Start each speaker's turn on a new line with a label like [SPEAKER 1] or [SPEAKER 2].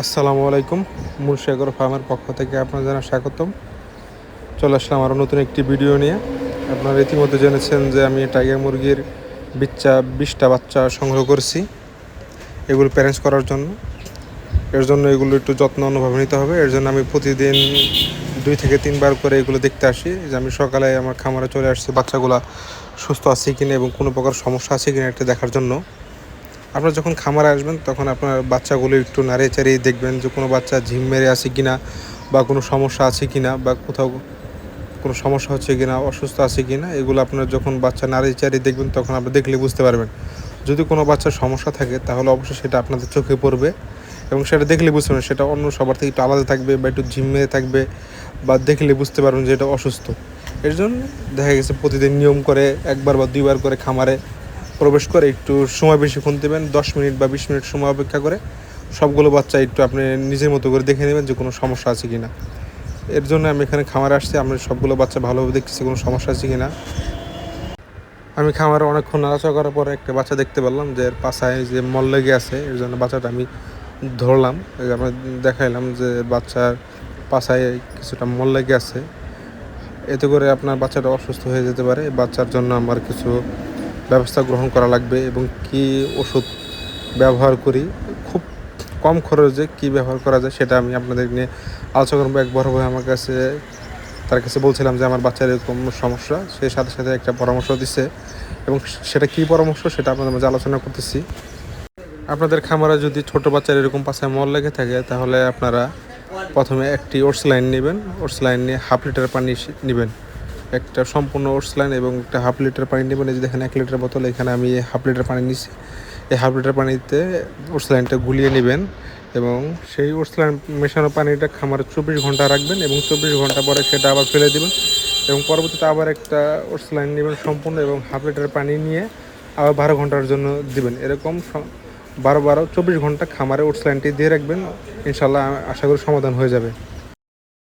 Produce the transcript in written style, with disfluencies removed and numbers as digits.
[SPEAKER 1] আসসালামু আলাইকুম। মুন্সিয়াগর ফার্মের পক্ষ থেকে আপনার জানা স্বাগতম। চলে আসলাম আরও নতুন একটি ভিডিও নিয়ে। আপনারা ইতিমধ্যে জেনেছেন যে আমি টাইগার মুরগির 20টা বাচ্চা সংগ্রহ করেছি এগুলো প্যারেন্টস করার জন্য। এর জন্য এগুলো একটু যত্ন অনুভব নিতে হবে। এর জন্য আমি প্রতিদিন 2 থেকে 3 বার করে এগুলো দেখতে আসি যে আমি সকালে আমার খামারে চলে আসছি বাচ্চাগুলো সুস্থ আছে কিনা এবং কোনো প্রকার সমস্যা আছে কিনা এটা দেখার জন্য। আপনারা যখন খামারে আসবেন তখন আপনার বাচ্চাগুলো একটু নাড়িয়ে চাড়িয়ে দেখবেন যে কোনো বাচ্চা ঝিম মেরে আছে কিনা বা কোনো সমস্যা আছে কিনা বা কোথাও কোনো সমস্যা হচ্ছে কিনা, অসুস্থ আছে কিনা, এগুলো আপনার যখন বাচ্চা নাড়িয়ে চাড়িয়ে দেখবেন তখন আপনি দেখলে বুঝতে পারবেন। যদি কোনো বাচ্চার সমস্যা থাকে তাহলে অবশ্যই সেটা আপনাদের চোখে পড়বে এবং সেটা দেখলে বুঝতে পারবেন সেটা অন্য সবার থেকে একটু আলাদা থাকবে বা একটু ঝিম মেরে থাকবে বা দেখলে বুঝতে পারবেন যে এটা অসুস্থ। এর জন্য দেখা গেছে প্রতিদিন নিয়ম করে 1বার বা 2বার করে খামারে প্রবেশ করে একটু সময় বেশিক্ষণ দেবেন, 10 মিনিট বা 20 মিনিট সময় অপেক্ষা করে সবগুলো বাচ্চা একটু আপনি নিজের মতো করে দেখে নেবেন যে কোনো সমস্যা আছে কি না। এর জন্য আমি এখানে খামারে আসছি, আমি সবগুলো বাচ্চা ভালোভাবে দেখতেছি কোনো সমস্যা আছে কি না। আমি খামারে অনেকক্ষণ নাড়াচাড়া করার পরে একটা বাচ্চা দেখতে পেলাম যে এর পাছায় যে মল লেগে আছে। এর জন্য বাচ্চাটা আমি ধরলাম, আমি দেখাইলাম যে বাচ্চার পাছায় কিছুটা মল লেগে আছে। এতে করে আপনার বাচ্চাটা অসুস্থ হয়ে যেতে পারে। বাচ্চার জন্য আমার কিছু ব্যবস্থা গ্রহণ করা লাগবে এবং কি ওষুধ ব্যবহার করি, খুব কম খরচে কি ব্যবহার করা যায় সেটা আমি আপনাদের নিয়ে আলোচনা করবো। এক বড় ভাই আমার কাছে, তার কাছে বলছিলাম যে আমার বাচ্চার এরকম সমস্যা, সে সাথে সাথে একটা পরামর্শ দিচ্ছে এবং সেটা কী পরামর্শ সেটা আপনাদের মাঝে আলোচনা করতেছি। আপনাদের খামারে যদি ছোট বাচ্চার এরকম পাশে মল লেগে থাকে তাহলে আপনারা প্রথমে একটি ওটস লাইন নেবেন। ওটস লাইন নিয়ে 1/2 লিটার পানি নেবেন, একটা সম্পূর্ণ ওটস লাইন এবং একটা 1/2 লিটার পানি নেবেন। এই যে দেখেন 1 লিটার বোতল, এখানে আমি 1/2 লিটার পানি নিচ্ছি। এই 1/2 লিটার পানিতে ওটস লাইনটা গুলিয়ে নেবেন এবং সেই ওটস লাইন মেশানো পানিটা খামারে 24 ঘন্টা রাখবেন এবং 24 ঘন্টা পরে সেটা আবার ফেলে দেবেন এবং পরবর্তীতে আবার একটা ওটস লাইন নেবেন সম্পূর্ণ এবং 1/2 লিটার পানি নিয়ে আবার 12 ঘন্টার জন্য দিবেন। এরকম 12 24 ঘন্টা খামারে ওটস লাইনটি দিয়ে রাখবেন, ইনশাল্লাহ আশা করি সমাধান হয়ে যাবে।